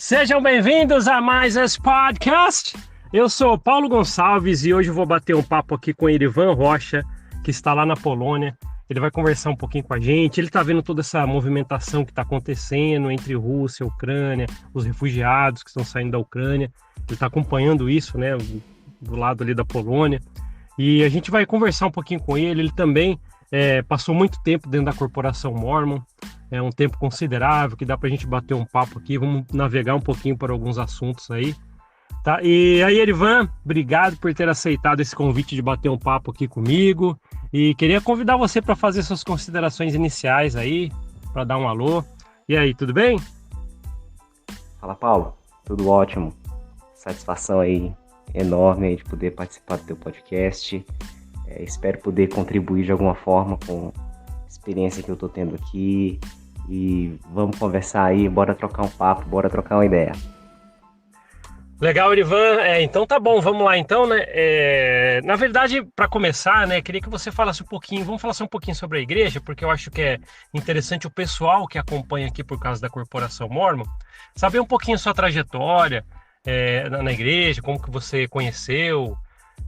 Sejam bem-vindos a mais esse podcast. Eu sou o Paulo Gonçalves e hoje eu vou bater um papo aqui com o Erivan Rocha, que está lá na Polônia. Ele vai conversar um pouquinho com a gente. Ele está vendo toda essa movimentação que está acontecendo entre Rússia e Ucrânia, os refugiados que estão saindo da Ucrânia. Ele está acompanhando isso, né, do lado ali da Polônia. E a gente vai conversar um pouquinho com ele. Ele também passou muito tempo dentro da corporação Mormon. É um tempo considerável que dá para a gente bater um papo aqui. Vamos navegar um pouquinho por alguns assuntos aí. Tá? E aí, Erivan, obrigado por ter aceitado esse convite de bater um papo aqui comigo. E queria convidar você para fazer suas considerações iniciais aí, para dar um alô. E aí, tudo bem? Fala, Paulo. Tudo ótimo. Satisfação aí enorme aí de poder participar do teu podcast. Espero poder contribuir de alguma forma com a experiência que eu tô tendo aqui. E vamos conversar aí, bora trocar um papo, bora trocar uma ideia. Legal, Erivan. Então tá bom, vamos lá então, né? Na verdade, para começar, né, queria que você falasse um pouquinho, vamos falar só um pouquinho sobre a igreja, porque eu acho que é interessante o pessoal que acompanha aqui por causa da Corporação Mormon, saber um pouquinho a sua trajetória na igreja, como que você conheceu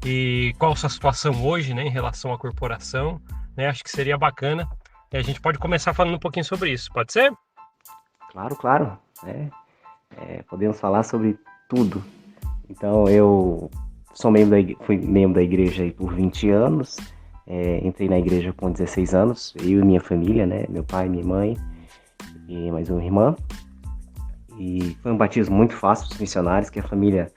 e qual a sua situação hoje, né, em relação à corporação, né? Acho que seria bacana. E a gente pode começar falando um pouquinho sobre isso, pode ser? Claro, claro. Podemos falar sobre tudo. Então, eu fui membro da igreja aí por 20 anos. Entrei na igreja com 16 anos, eu e minha família, né? Meu pai, minha mãe e mais uma irmã. E foi um batismo muito fácil para os missionários, que a família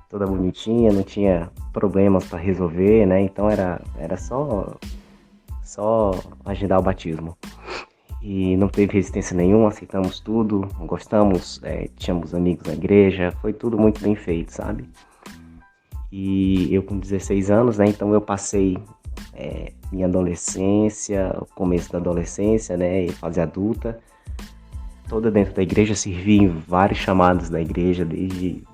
toda bonitinha, não tinha problemas para resolver, né? Então era só agendar o batismo. E não teve resistência nenhuma, aceitamos tudo, gostamos, tínhamos amigos na igreja, foi tudo muito bem feito, sabe? E eu com 16 anos, né? Então eu passei minha adolescência, o começo da adolescência, né? E fase adulta, toda dentro da igreja, servi em vários chamados da igreja, desde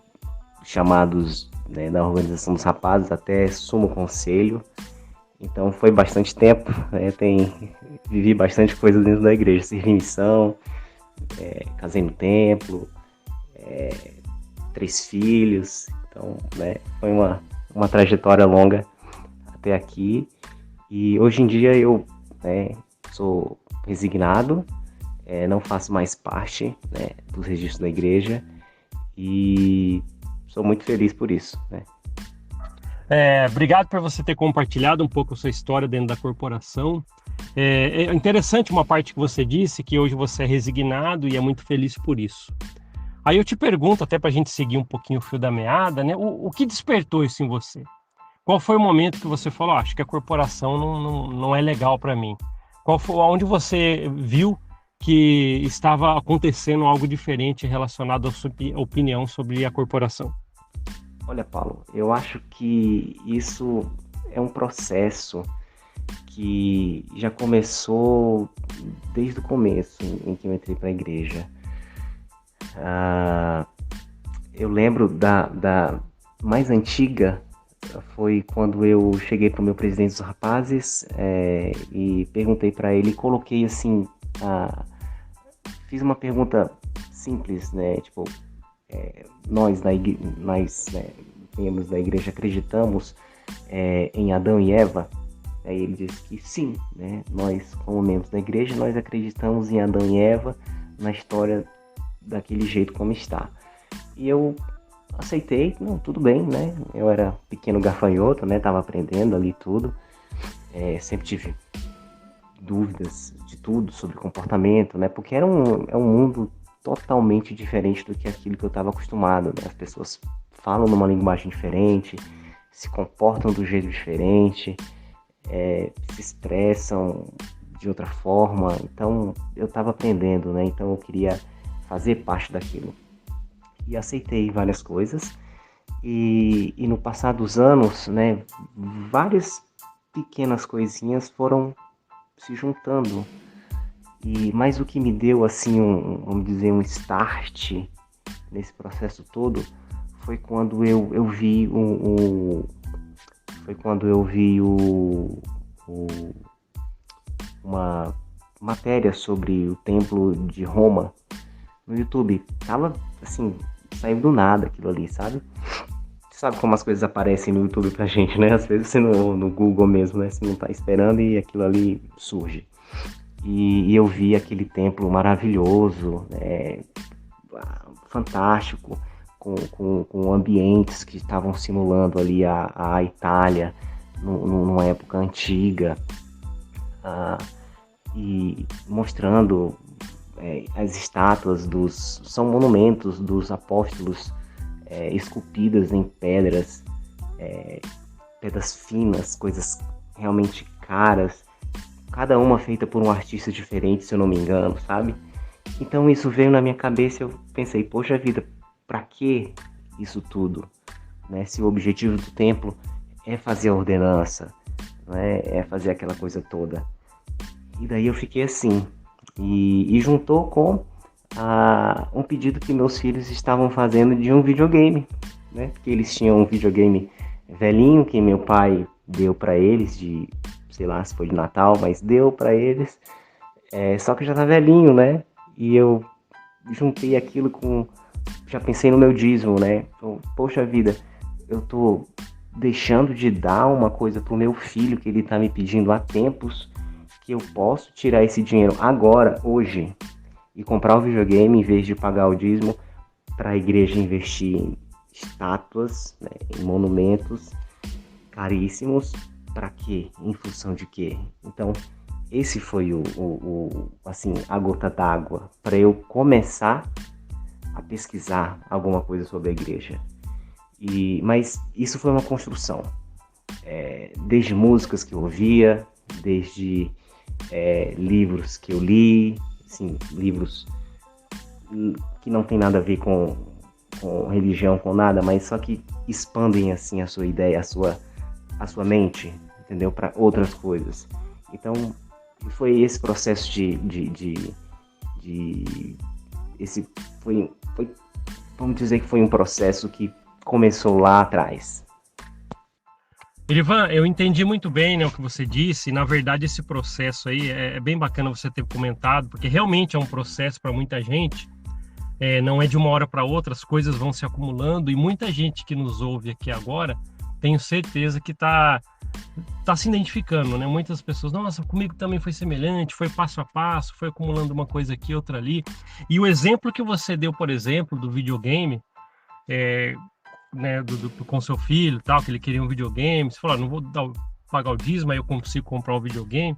chamados, né, da organização dos rapazes até sumo conselho. Então foi bastante tempo, né? Vivi bastante coisa dentro da igreja, servi em missão, casei no templo, 3 filhos. Então, né, foi uma trajetória longa até aqui. E hoje em dia eu, né, sou resignado, não faço mais parte, né, dos registros da igreja e sou muito feliz por isso, né? Obrigado por você ter compartilhado um pouco a sua história dentro da corporação. É interessante uma parte que você disse, que hoje você é resignado e é muito feliz por isso. Aí eu te pergunto, até para a gente seguir um pouquinho o fio da meada, né? O que despertou isso em você? Qual foi o momento que você falou, acho que a corporação não é legal para mim? Onde você viu que estava acontecendo algo diferente relacionado à sua opinião sobre a corporação? Olha, Paulo, eu acho que isso é um processo que já começou desde o começo em que eu entrei para a igreja. Eu lembro da mais antiga, foi quando eu cheguei para o meu presidente dos rapazes e perguntei para ele, coloquei assim, fiz uma pergunta simples, né? Tipo, nós, né, membros da igreja, acreditamos em Adão e Eva? Aí ele disse que sim, né? Nós, como membros da igreja, nós acreditamos em Adão e Eva, na história daquele jeito como está. E eu aceitei, não, tudo bem, né? Eu era pequeno gafanhoto, né? Tava aprendendo ali tudo. Sempre tive dúvidas de tudo sobre comportamento, né? Porque é um mundo totalmente diferente do que aquilo que eu estava acostumado, né? As pessoas falam numa linguagem diferente, se comportam do jeito diferente, se expressam de outra forma. Então eu estava aprendendo, né? Então eu queria fazer parte daquilo e aceitei várias coisas e no passar dos anos, né, várias pequenas coisinhas foram se juntando. Mas o que me deu assim vamos dizer, um start nesse processo todo foi quando eu vi uma matéria sobre o Templo de Roma, no YouTube. Tava, assim, saiu do nada aquilo ali, sabe? Você sabe como as coisas aparecem no YouTube pra gente, né? Às vezes você no Google mesmo, né? Você não tá esperando e aquilo ali surge. E eu vi aquele templo maravilhoso, fantástico, com ambientes que estavam simulando ali a Itália numa época antiga, e mostrando as estátuas são monumentos dos apóstolos, esculpidas em pedras finas, coisas realmente caras, cada uma feita por um artista diferente, se eu não me engano, sabe? Então isso veio na minha cabeça e eu pensei, poxa vida, pra que isso tudo? Né? Se o objetivo do templo é fazer a ordenança, né? É fazer aquela coisa toda. E daí eu fiquei assim, e juntou com um pedido que meus filhos estavam fazendo de um videogame, né? Porque eles tinham um videogame velhinho que meu pai deu pra eles, sei lá se foi de Natal, mas deu pra eles, só que já tá velhinho, né? E eu juntei aquilo já pensei no meu dízimo, né? Então, poxa vida, eu tô deixando de dar uma coisa pro meu filho que ele tá me pedindo há tempos, que eu posso tirar esse dinheiro agora, hoje, e comprar um videogame em vez de pagar o dízimo, para a igreja investir em estátuas, né, em monumentos caríssimos. Para quê? Em função de quê? Então, esse foi assim, a gota d'água para eu começar a pesquisar alguma coisa sobre a igreja. Mas isso foi uma construção. Desde músicas que eu ouvia, desde livros que eu li, assim, livros que não tem nada a ver com religião, com nada, mas só que expandem assim a sua ideia, a sua mente, entendeu? Para outras coisas. Então, foi esse processo vamos dizer que foi um processo que começou lá atrás. Erivan, eu entendi muito bem, né, o que você disse, e na verdade esse processo aí é bem bacana você ter comentado, porque realmente é um processo para muita gente, não é de uma hora para outra, as coisas vão se acumulando, e muita gente que nos ouve aqui agora, tenho certeza que tá se identificando, né? Muitas pessoas, nossa, comigo também foi semelhante, foi passo a passo, foi acumulando uma coisa aqui, outra ali, e o exemplo que você deu, por exemplo, do videogame, né, com seu filho, tal, que ele queria um videogame, você falou, não vou pagar o dízimo, aí eu consigo comprar um videogame.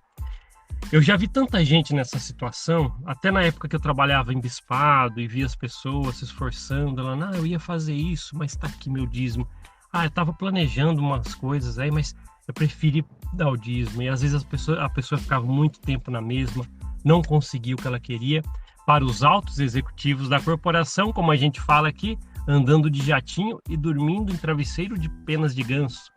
Eu já vi tanta gente nessa situação, até na época que eu trabalhava em bispado e via as pessoas se esforçando, ela, eu ia fazer isso, mas tá aqui meu dízimo. Eu tava planejando umas coisas aí, mas eu preferi dar o dízimo. E às vezes a pessoa ficava muito tempo na mesma, não conseguia o que ela queria. Para os altos executivos da corporação, como a gente fala aqui, andando de jatinho e dormindo em travesseiro de penas de ganso.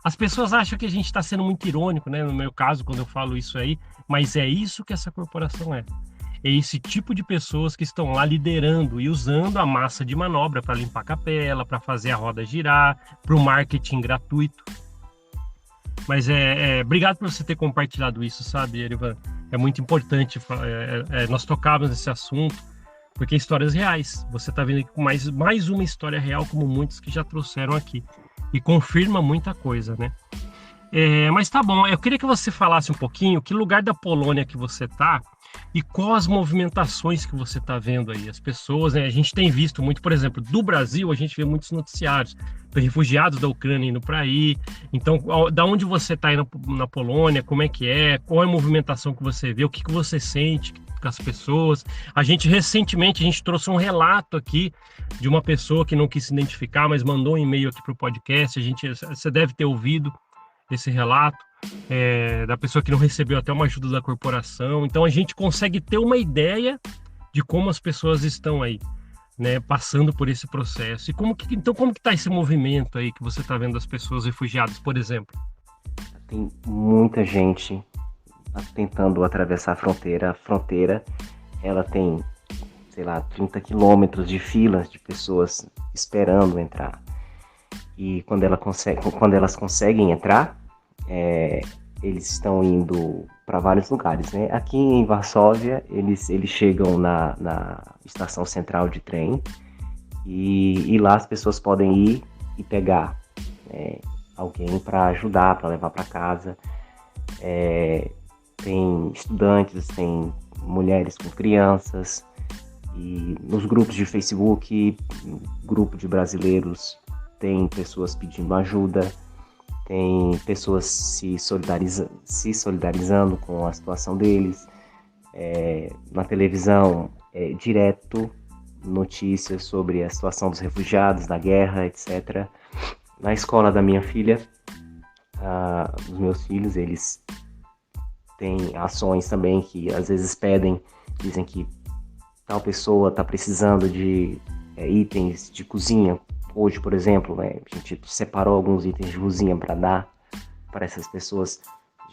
As pessoas acham que a gente está sendo muito irônico, né? No meu caso, quando eu falo isso aí, mas é isso que essa corporação é. É esse tipo de pessoas que estão lá liderando e usando a massa de manobra para limpar a capela, para fazer a roda girar, para o marketing gratuito. Mas obrigado por você ter compartilhado isso, sabe, Erivan? É muito importante nós tocarmos nesse assunto, porque histórias reais. Você está vendo aqui com mais uma história real, como muitos que já trouxeram aqui. E confirma muita coisa, né? Mas tá bom, eu queria que você falasse um pouquinho que lugar da Polônia que você tá e quais as movimentações que você tá vendo aí. As pessoas, né, a gente tem visto muito, por exemplo, do Brasil, a gente vê muitos noticiários de refugiados da Ucrânia indo para aí. Então, da onde você tá aí na Polônia, como é que é? Qual é a movimentação que você vê? O que você sente com as pessoas? Recentemente, a gente trouxe um relato aqui de uma pessoa que não quis se identificar, mas mandou um e-mail aqui pro podcast. Você deve ter ouvido esse relato da pessoa que não recebeu até uma ajuda da corporação. Então a gente consegue ter uma ideia de como as pessoas estão aí, né, passando por esse processo. E como que está esse movimento aí que você está vendo das pessoas refugiadas, por exemplo? Tem muita gente tentando atravessar a fronteira. A fronteira, ela tem, sei lá, 30 quilômetros de filas de pessoas esperando entrar. E quando elas conseguem entrar, eles estão indo para vários lugares, né? Aqui em Varsóvia, eles chegam na estação central de trem e lá as pessoas podem ir e pegar, né, alguém para ajudar, para levar para casa. Tem estudantes, tem mulheres com crianças, e nos grupos de Facebook, grupo de brasileiros, tem pessoas pedindo ajuda, tem pessoas se solidarizando com a situação deles. Na televisão, direto notícias sobre a situação dos refugiados, da guerra, etc. Na escola da minha filha, os meus filhos, eles têm ações também que às vezes dizem que tal pessoa está precisando de itens de cozinha. Hoje, por exemplo, né, a gente separou alguns itens de cozinha para dar para essas pessoas.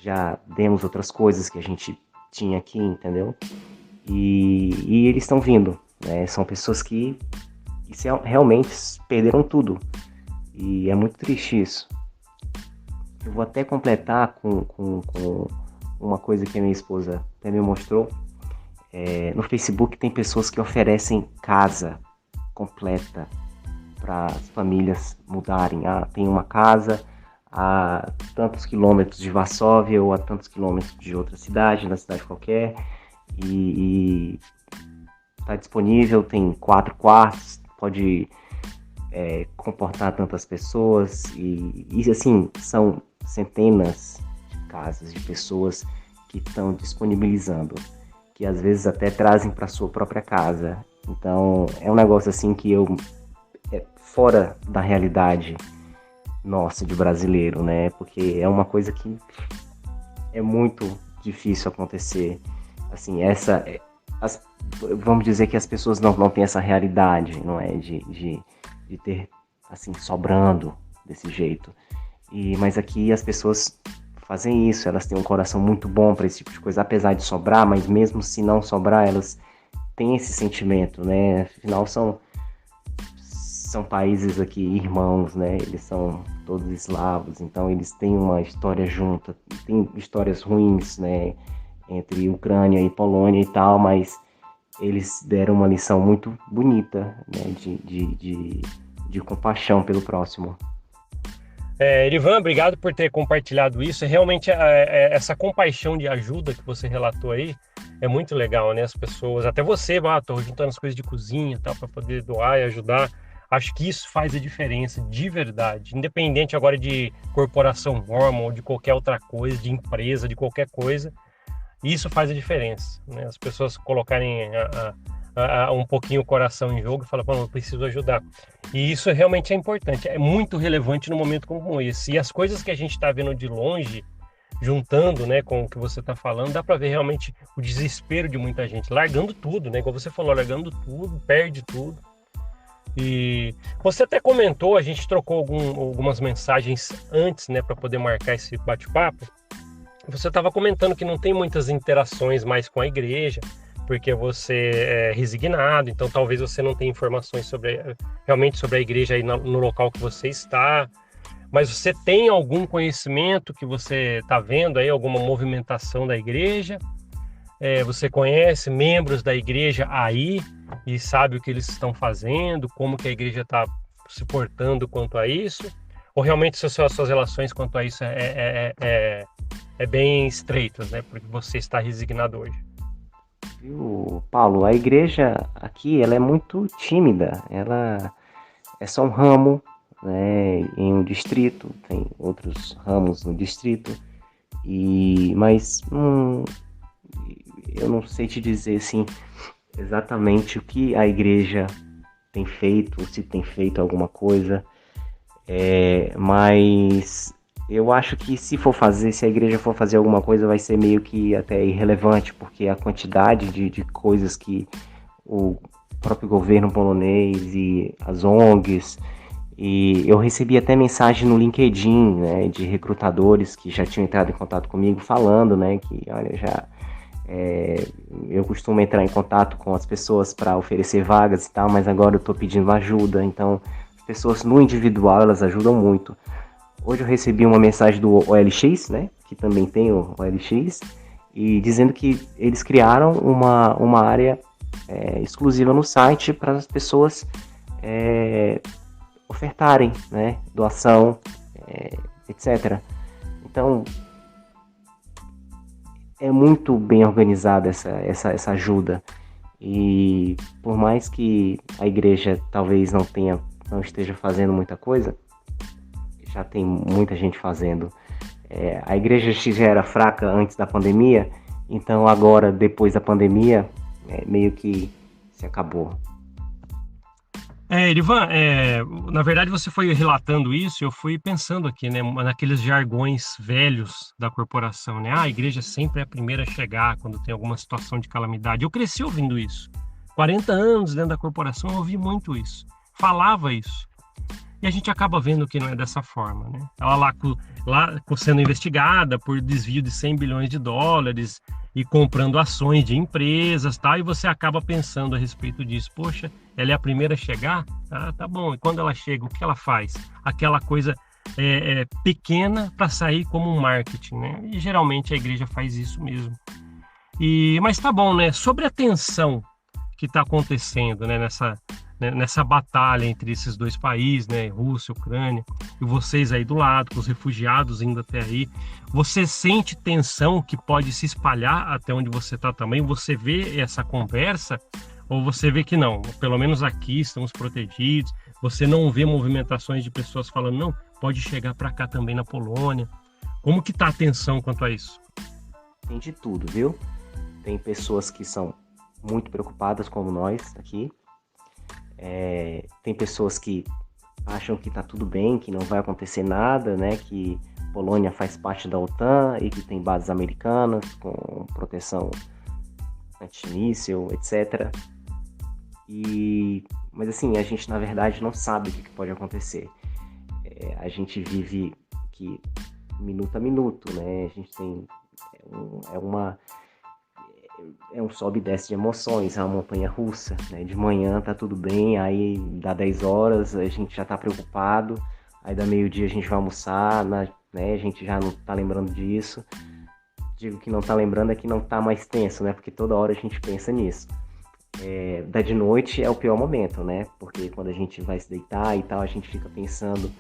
Já demos outras coisas que a gente tinha aqui, entendeu? E eles estão vindo, né? São pessoas que realmente perderam tudo. E é muito triste isso. Eu vou até completar com uma coisa que a minha esposa até me mostrou. No Facebook tem pessoas que oferecem casa completa para as famílias mudarem. Tem uma casa a tantos quilômetros de Varsóvia ou a tantos quilômetros de outra cidade, na cidade qualquer, e está disponível, tem 4 quartos, pode comportar tantas pessoas, e assim, são centenas de casas de pessoas que estão disponibilizando, que às vezes até trazem para sua própria casa. Então é um negócio assim que fora da realidade nossa de brasileiro, né? Porque é uma coisa que é muito difícil acontecer. Assim, vamos dizer que as pessoas não têm essa realidade, não é? De ter, assim, sobrando desse jeito. Mas aqui as pessoas fazem isso, elas têm um coração muito bom para esse tipo de coisa, apesar de sobrar, mas mesmo se não sobrar, elas têm esse sentimento, né? Afinal, são países aqui irmãos, né? Eles são todos eslavos, então eles têm uma história junta, tem histórias ruins, né? Entre Ucrânia e Polônia e tal, mas eles deram uma lição muito bonita, né? De compaixão pelo próximo. Erivan, obrigado por ter compartilhado isso. Realmente, essa compaixão de ajuda que você relatou aí é muito legal, né? As pessoas, até você, estou juntando as coisas de cozinha, tal, para poder doar e ajudar. Acho que isso faz a diferença, de verdade. Independente agora de corporação normal, ou de qualquer outra coisa, de empresa, de qualquer coisa, isso faz a diferença, né? As pessoas colocarem um pouquinho o coração em jogo e falar, eu preciso ajudar. E isso realmente é importante, é muito relevante num momento como esse. E as coisas que a gente está vendo de longe, juntando, né, com o que você está falando, dá para ver realmente o desespero de muita gente, largando tudo, né? Como você falou, largando tudo, perde tudo. E você até comentou, a gente trocou algumas mensagens antes, né, para poder marcar esse bate-papo. Você estava comentando que não tem muitas interações mais com a igreja, porque você é resignado, então talvez você não tenha informações realmente sobre a igreja aí no local que você está. Mas você tem algum conhecimento que você está vendo aí, alguma movimentação da igreja? Você conhece membros da igreja aí e sabe o que eles estão fazendo, como que a igreja está se portando quanto a isso? Ou realmente suas relações quanto a isso é bem estreitas, né? Porque você está resignado hoje. Viu, Paulo? A igreja aqui, ela é muito tímida. Ela é só um ramo, né, em um distrito, tem outros ramos no distrito, mas eu não sei te dizer assim, exatamente o que a igreja tem feito, se tem feito alguma coisa, mas eu acho que se a igreja for fazer alguma coisa, vai ser meio que até irrelevante, porque a quantidade de coisas que o próprio governo polonês e as ONGs, e eu recebi até mensagem no LinkedIn, né, de recrutadores que já tinham entrado em contato comigo, falando, né, que olha, eu costumo entrar em contato com as pessoas para oferecer vagas e tal, mas agora eu estou pedindo ajuda. Então as pessoas no individual, elas ajudam muito. Hoje eu recebi uma mensagem do OLX, né, que também tem o OLX, e dizendo que eles criaram uma área exclusiva no site para as pessoas ofertarem, né, doação, etc. Então, é muito bem organizada essa ajuda. E por mais que a igreja talvez não esteja fazendo muita coisa, já tem muita gente fazendo. A igreja já era fraca antes da pandemia, então agora, depois da pandemia, meio que se acabou. Erivan, na verdade você foi relatando isso, eu fui pensando aqui, né, naqueles jargões velhos da corporação, né? A igreja sempre é a primeira a chegar quando tem alguma situação de calamidade. Eu cresci ouvindo isso. 40 anos dentro da corporação eu ouvi muito isso. Falava isso. E a gente acaba vendo que não é dessa forma, né? Ela lá sendo investigada por desvio de 100 bilhões de dólares e comprando ações de empresas, tá? E você acaba pensando a respeito disso. Poxa, ela é a primeira a chegar? Tá bom. E quando ela chega, o que ela faz? Aquela coisa pequena para sair como um marketing, né? E geralmente a igreja faz isso mesmo. Mas tá bom, né? Sobre a tensão que está acontecendo, né, nessa batalha entre esses dois países, né, Rússia, Ucrânia, e vocês aí do lado, com os refugiados indo até aí, você sente tensão que pode se espalhar até onde você está também? Você vê essa conversa ou você vê que não? Pelo menos aqui estamos protegidos, você não vê movimentações de pessoas falando, não, pode chegar para cá também na Polônia. Como que está a tensão quanto a isso? Tem de tudo, viu? Tem pessoas que são muito preocupadas como nós aqui, tem pessoas que acham que está tudo bem, que não vai acontecer nada, né? Que Polônia faz parte da OTAN e que tem bases americanas com proteção antimíssil, etc. Mas assim, a gente na verdade não sabe o que pode acontecer. A gente vive aqui minuto a minuto, né? A gente tem um sobe e desce de emoções, é uma montanha russa, né? De manhã tá tudo bem, aí dá 10 horas, a gente já tá preocupado, aí dá meio-dia a gente vai almoçar, né? A gente já não tá lembrando disso. Digo que não tá lembrando é que não tá mais tenso, né? Porque toda hora a gente pensa nisso. Da de noite é o pior momento, né? Porque quando a gente vai se deitar e tal, a gente fica pensando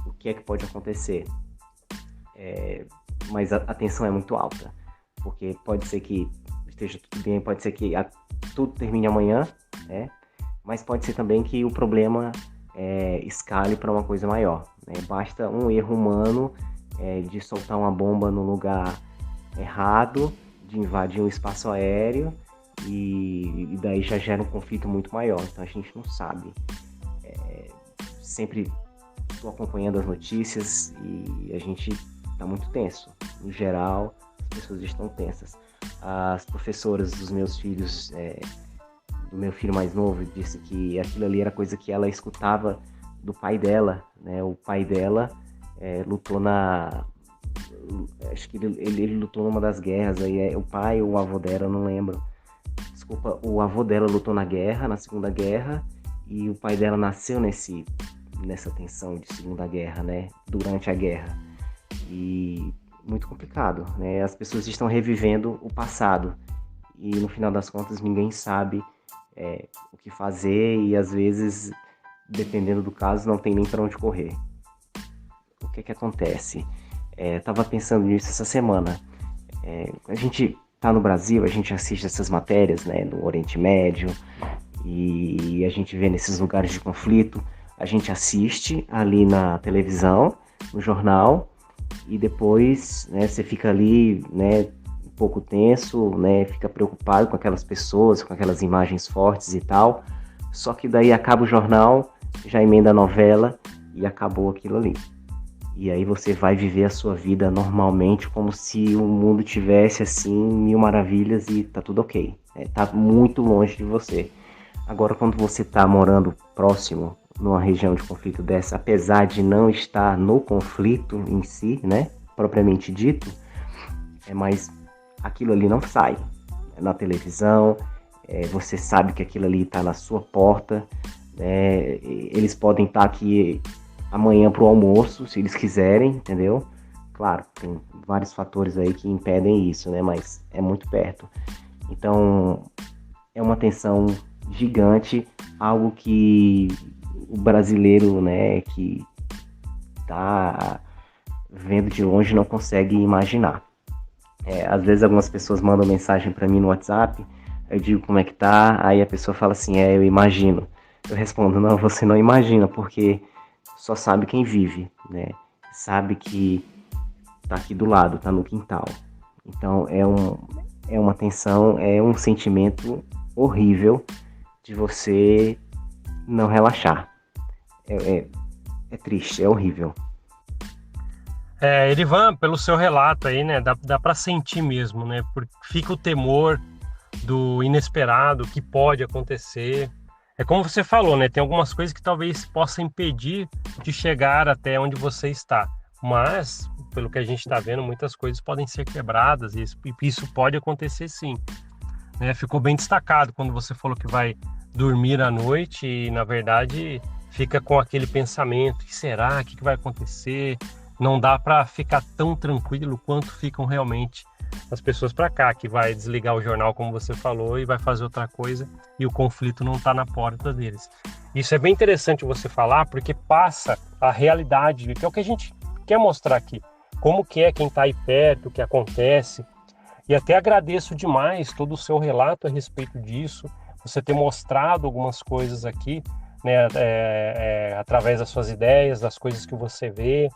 o que é que pode acontecer. Mas a tensão é muito alta, porque pode ser que esteja tudo bem, pode ser que tudo termine amanhã, né? Mas pode ser também que o problema escale para uma coisa maior, né? Basta um erro humano de soltar uma bomba no lugar errado, de invadir um espaço aéreo e daí já gera um conflito muito maior. Então a gente não sabe. Sempre estou acompanhando as notícias e a gente está muito tenso. No geral, as pessoas estão tensas. As professoras dos meus filhos, do meu filho mais novo, disse que aquilo ali era coisa que ela escutava do pai dela, né? O pai dela lutou acho que ele lutou numa das guerras, aí o pai ou o avô dela, eu não lembro. Desculpa, o avô dela lutou na Segunda Guerra, e o pai dela nasceu nessa tensão de Segunda Guerra, né? Durante a guerra. E muito complicado, né? As pessoas estão revivendo o passado e no final das contas ninguém sabe o que fazer e às vezes, dependendo do caso, não tem nem para onde correr. O que acontece? Tava pensando nisso essa semana. A gente tá no Brasil, a gente assiste essas matérias, né, no Oriente Médio, e a gente vê nesses lugares de conflito, a gente assiste ali na televisão, no jornal, e depois, né, você fica ali, né, um pouco tenso, né, fica preocupado com aquelas pessoas, com aquelas imagens fortes e tal, só que daí acaba o jornal, já emenda a novela e acabou aquilo ali. E aí você vai viver a sua vida normalmente, como se o mundo tivesse assim, mil maravilhas e tá tudo ok. Tá muito longe de você. Agora, quando você tá morando próximo, numa região de conflito dessa, apesar de não estar no conflito em si, né, propriamente dito, mas aquilo ali não sai. Na televisão, você sabe que aquilo ali está na sua porta, eles podem estar aqui amanhã para o almoço, se eles quiserem, entendeu? Claro, tem vários fatores aí que impedem isso, né? Mas é muito perto. Então, é uma tensão gigante, algo que o brasileiro, né, que tá vendo de longe não consegue imaginar. Às vezes algumas pessoas mandam mensagem para mim no WhatsApp, eu digo como é que tá, aí a pessoa fala assim, eu imagino. Eu respondo, não, você não imagina, porque só sabe quem vive, né? Sabe que tá aqui do lado, tá no quintal. Então é uma tensão, é um sentimento horrível de você não relaxar. É triste, é horrível. Erivan, pelo seu relato aí, né, dá para sentir mesmo, né, porque fica o temor do inesperado que pode acontecer. É como você falou, né, tem algumas coisas que talvez possa impedir de chegar até onde você está, mas, pelo que a gente está vendo, muitas coisas podem ser quebradas e isso pode acontecer sim, né? Ficou bem destacado quando você falou que vai dormir à noite e, na verdade, fica com aquele pensamento, o que será, o que vai acontecer? Não dá para ficar tão tranquilo quanto ficam realmente as pessoas para cá, que vai desligar o jornal, como você falou, e vai fazer outra coisa, e o conflito não está na porta deles. Isso é bem interessante você falar, porque passa a realidade, que é o que a gente quer mostrar aqui, como que é quem está aí perto, o que acontece, e até agradeço demais todo o seu relato a respeito disso, você ter mostrado algumas coisas aqui, né, através das suas ideias, das coisas que você vê.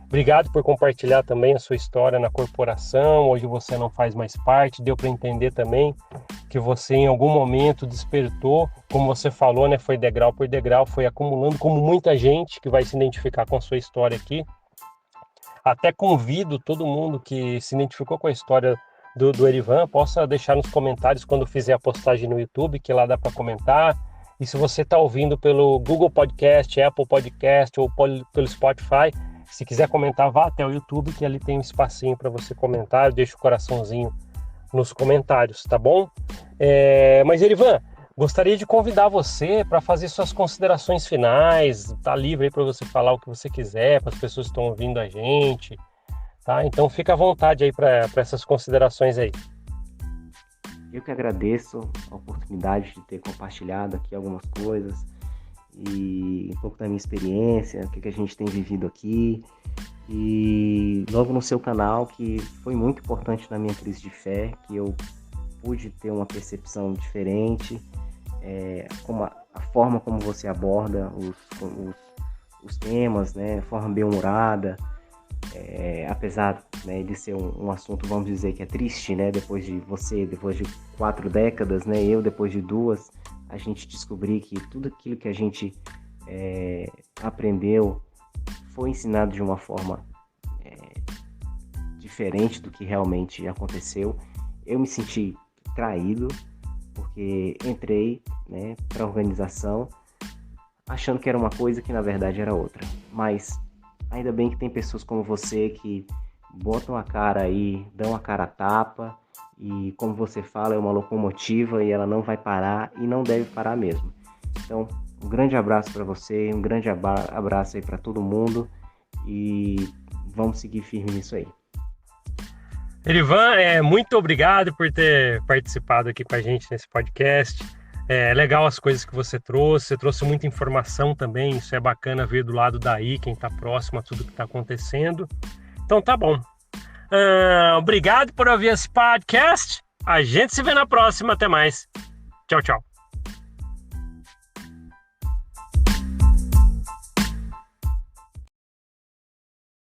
Obrigado por compartilhar também a sua história na corporação. Hoje você não faz mais parte, deu para entender também que você em algum momento despertou, como você falou, né, foi degrau por degrau, foi acumulando, como muita gente que vai se identificar com a sua história aqui. Até convido todo mundo que se identificou com a história do Erivan, possa deixar nos comentários quando fizer a postagem no YouTube, que lá dá para comentar. E se você está ouvindo pelo Google Podcast, Apple Podcast ou pelo Spotify, se quiser comentar, vá até o YouTube, que ali tem um espacinho para você comentar, deixa o coraçãozinho nos comentários, tá bom? Mas Erivan, gostaria de convidar você para fazer suas considerações finais, tá livre aí para você falar o que você quiser, para as pessoas que estão ouvindo a gente, tá? Então fica à vontade aí para essas considerações aí. Eu que agradeço a oportunidade de ter compartilhado aqui algumas coisas e um pouco da minha experiência, o que a gente tem vivido aqui, e logo no seu canal, que foi muito importante na minha crise de fé, que eu pude ter uma percepção diferente, como a forma como você aborda os temas, né, forma bem-humorada, apesar, né, de ser um assunto, vamos dizer, que é triste, né, depois de 4 décadas, né, eu depois de 2, a gente descobrir que tudo aquilo que a gente aprendeu foi ensinado de uma forma diferente do que realmente aconteceu. Eu me senti traído, porque entrei, né, para a organização achando que era uma coisa que na verdade era outra. Mas ainda bem que tem pessoas como você que botam a cara aí, dão a cara a tapa, e como você fala, é uma locomotiva e ela não vai parar e não deve parar mesmo. Então, um grande abraço para você, um grande abraço aí para todo mundo e vamos seguir firme nisso aí. Erivan, muito obrigado por ter participado aqui com a gente nesse podcast. É legal as coisas que você trouxe muita informação também, isso é bacana ver do lado daí, quem está próximo a tudo que está acontecendo. Então tá bom. Obrigado por ouvir esse podcast. A gente se vê na próxima. Até mais. Tchau, tchau.